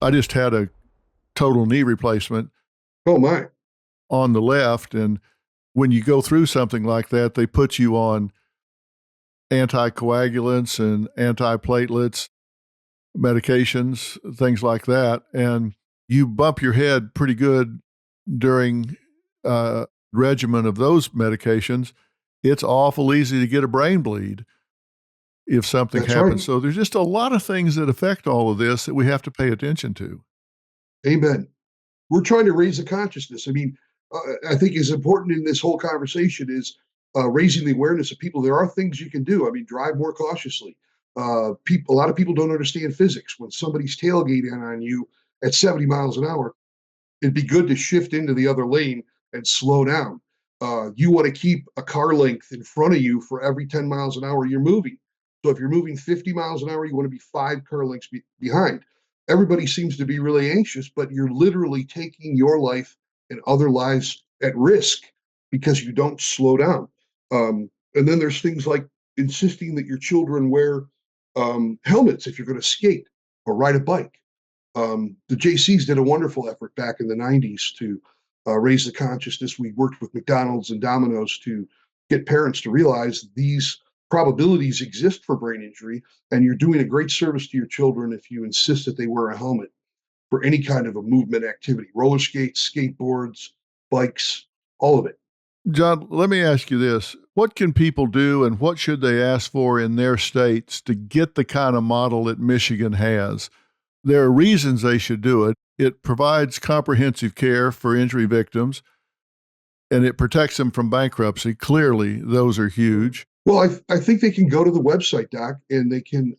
I just had a total knee replacement Oh my. on the left. And when you go through something like that, they put you on anticoagulants and antiplatelets, medications, things like that. And you bump your head pretty good during regimen of those medications. It's awful easy to get a brain bleed if something That's right. happens. So there's just a lot of things that affect all of this that we have to pay attention to. Amen. We're trying to raise the consciousness. I mean, I think is important in this whole conversation is raising the awareness of people. There are things you can do. I mean, drive more cautiously. A lot of people don't understand physics. When somebody's tailgating on you at 70 miles an hour, it'd be good to shift into the other lane and slow down. You want to keep a car length in front of you for every 10 miles an hour you're moving. So if you're moving 50 miles an hour, you want to be 5 car lengths behind. Everybody seems to be really anxious, but you're literally taking your life and other lives at risk because you don't slow down. And then there's things like insisting that your children wear helmets if you're going to skate or ride a bike. The JCs did a wonderful effort back in the 90s to raise the consciousness. We worked with McDonald's and Domino's to get parents to realize these probabilities exist for brain injury, and you're doing a great service to your children if you insist that they wear a helmet for any kind of a movement activity, roller skates, skateboards, bikes, all of it. John, let me ask you this. What can people do and what should they ask for in their states to get the kind of model that Michigan has? There are reasons they should do it. It provides comprehensive care for injury victims and it protects them from bankruptcy. Clearly, those are huge. Well, I think they can go to the website, Doc, and they can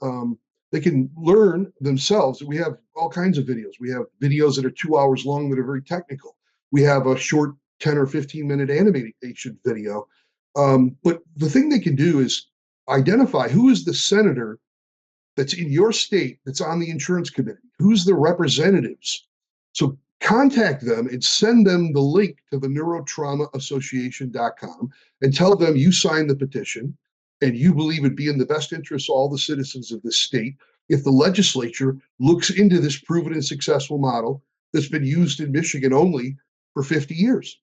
learn themselves. We have all kinds of videos. We have videos that are 2 hours long that are very technical. We have a short 10 or 15-minute animation video. But the thing they can do is identify who is the senator that's in your state that's on the insurance committee, who's the representatives. So contact them and send them the link to the NeuroTraumaAssociation.com and tell them you signed the petition and you believe it'd be in the best interest of all the citizens of this state if the legislature looks into this proven and successful model that's been used in Michigan only for 50 years.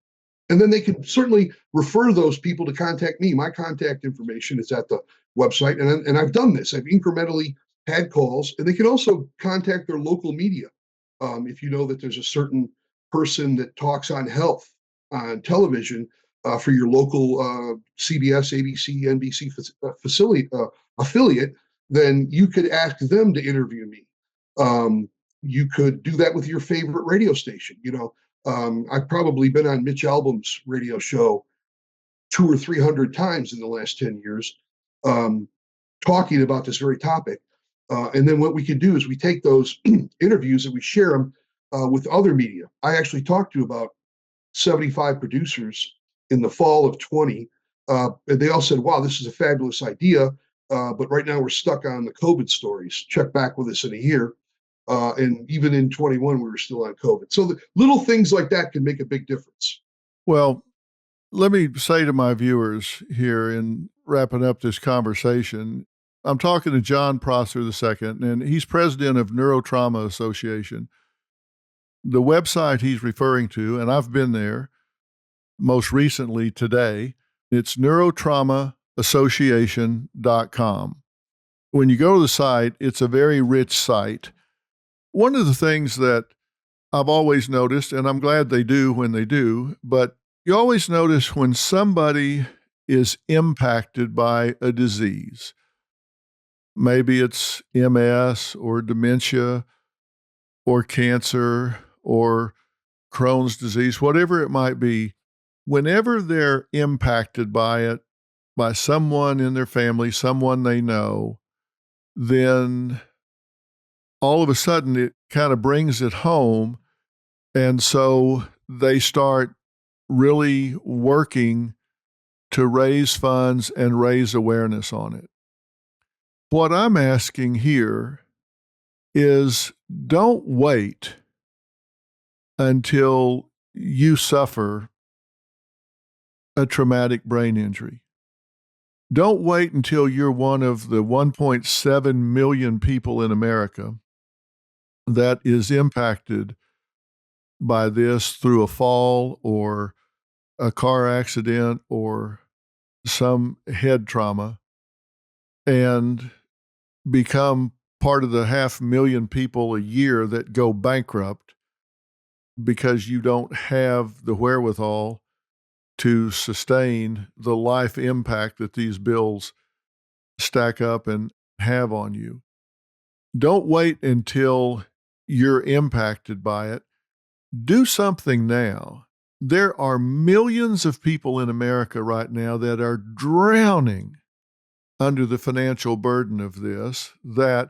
And then they can certainly refer those people to contact me. My contact information is at the website. And I've done this. I've incrementally had calls, and they can also contact their local media. If you know that there's a certain person that talks on health on television for your local CBS, ABC, NBC facility affiliate, then you could ask them to interview me. You could do that with your favorite radio station. I've probably been on Mitch Albom's radio show 200 or 300 times in the last 10 years, talking about this very topic. And then what we can do is we take those interviews and we share them with other media. I actually talked to about 75 producers in the fall of 20, and they all said, wow, this is a fabulous idea, but right now we're stuck on the COVID stories. Check back with us in a year. And even in 21, we were still on COVID. So the little things like that can make a big difference. Well, let me say to my viewers here in wrapping up this conversation, I'm talking to John Prosser II, and he's president of NeuroTrauma Association. The website he's referring to, and I've been there most recently today, it's neurotraumaassociation.com. When you go to the site, it's a very rich site. One of the things that I've always noticed, and I'm glad they do when they do, but you always notice when somebody is impacted by a disease. Maybe it's MS or dementia or cancer or Crohn's disease, whatever it might be. Whenever they're impacted by it, by someone in their family, someone they know, then all of a sudden it kind of brings it home. And so they start really working to raise funds and raise awareness on it. What I'm asking here is don't wait until you suffer a traumatic brain injury. Don't wait until you're one of the 1.7 million people in America that is impacted by this through a fall or a car accident or some head trauma and become part of the 500,000 people a year that go bankrupt because you don't have the wherewithal to sustain the life impact that these bills stack up and have on you. Don't wait until you're impacted by it. Do something now. There are millions of people in America right now that are drowning under the financial burden of this, that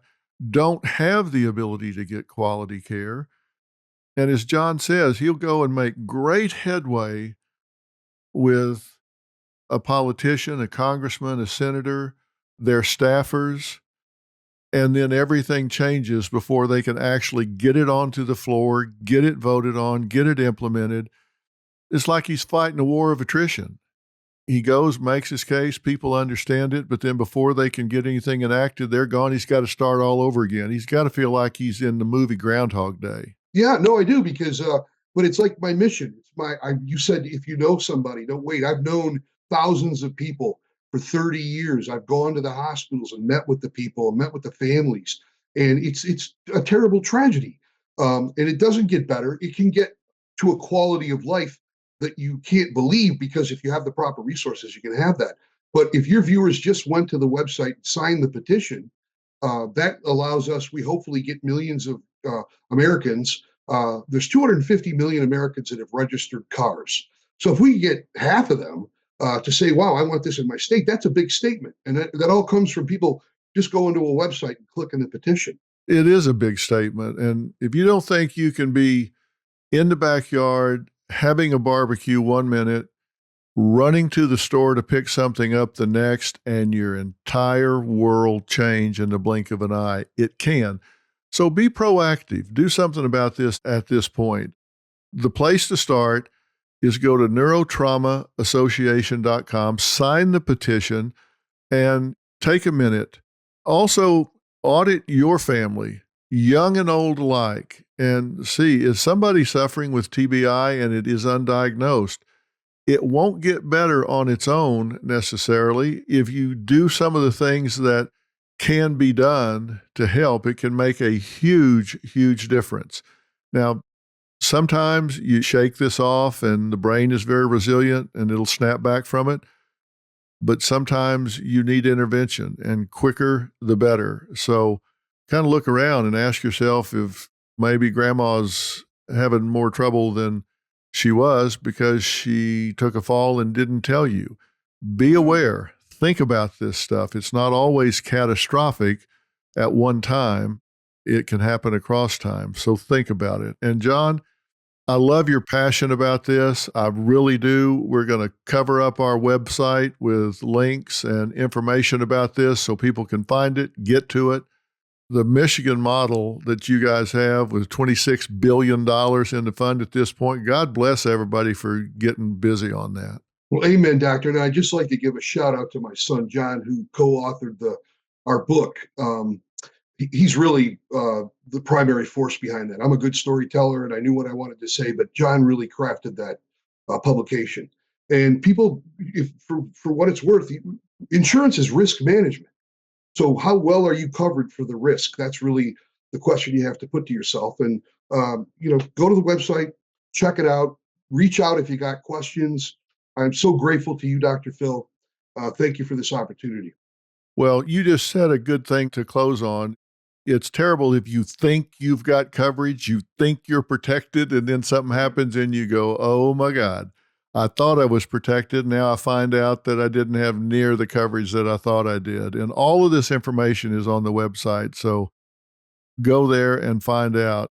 don't have the ability to get quality care. And as John says, he'll go and make great headway with a politician, a congressman, a senator, their staffers, and then everything changes before they can actually get it onto the floor, get it voted on, get it implemented. It's like he's fighting a war of attrition. He goes, makes his case, people understand it, but then before they can get anything enacted, they're gone. He's got to start all over again. He's got to feel like he's in the movie Groundhog Day. Yeah, no, I do because, but it's like my mission. It's you said, if you know somebody, don't wait. I've known thousands of people for 30 years. I've gone to the hospitals and met with the people and met with the families. And it's a terrible tragedy. And it doesn't get better. It can get to a quality of life that you can't believe, because if you have the proper resources, you can have that. But if your viewers just went to the website, signed the petition, that allows us, we hopefully get millions of Americans. There's 250 million Americans that have registered cars. So if we get half of them to say, wow, I want this in my state, that's a big statement. And that all comes from people just going to a website and clicking the petition. It is a big statement. And if you don't think you can be in the backyard, having a barbecue 1 minute, running to the store to pick something up the next, and your entire world change in the blink of an eye, it can. So be proactive. Do something about this at this point. The place to start is go to neurotraumaassociation.com, sign the petition, and take a minute. Also, audit your family, young and old alike, and see, is somebody suffering with TBI and it is undiagnosed? It won't get better on its own necessarily. If you do some of the things that can be done to help, it can make a huge, huge difference. Now, sometimes you shake this off and the brain is very resilient and it'll snap back from it. But sometimes you need intervention, and quicker the better. So kind of look around and ask yourself if maybe grandma's having more trouble than she was because she took a fall and didn't tell you. Be aware. Think about this stuff. It's not always catastrophic at one time. It can happen across time. So think about it. And John, I love your passion about this. I really do. We're going to cover up our website with links and information about this so people can find it, get to it. The Michigan model that you guys have with $26 billion in the fund at this point, God bless everybody for getting busy on that. Well, amen, Doctor. And I'd just like to give a shout out to my son, John, who co-authored our book. He's really the primary force behind that. I'm a good storyteller and I knew what I wanted to say, but John really crafted that publication. And people, for what it's worth, insurance is risk management. So how well are you covered for the risk? That's really the question you have to put to yourself. And go to the website, check it out, reach out if you got questions. I'm so grateful to you, Dr. Phil. Thank you for this opportunity. Well, you just said a good thing to close on. It's terrible if you think you've got coverage, you think you're protected, and then something happens and you go, oh my God, I thought I was protected. Now I find out that I didn't have near the coverage that I thought I did. And all of this information is on the website. So go there and find out.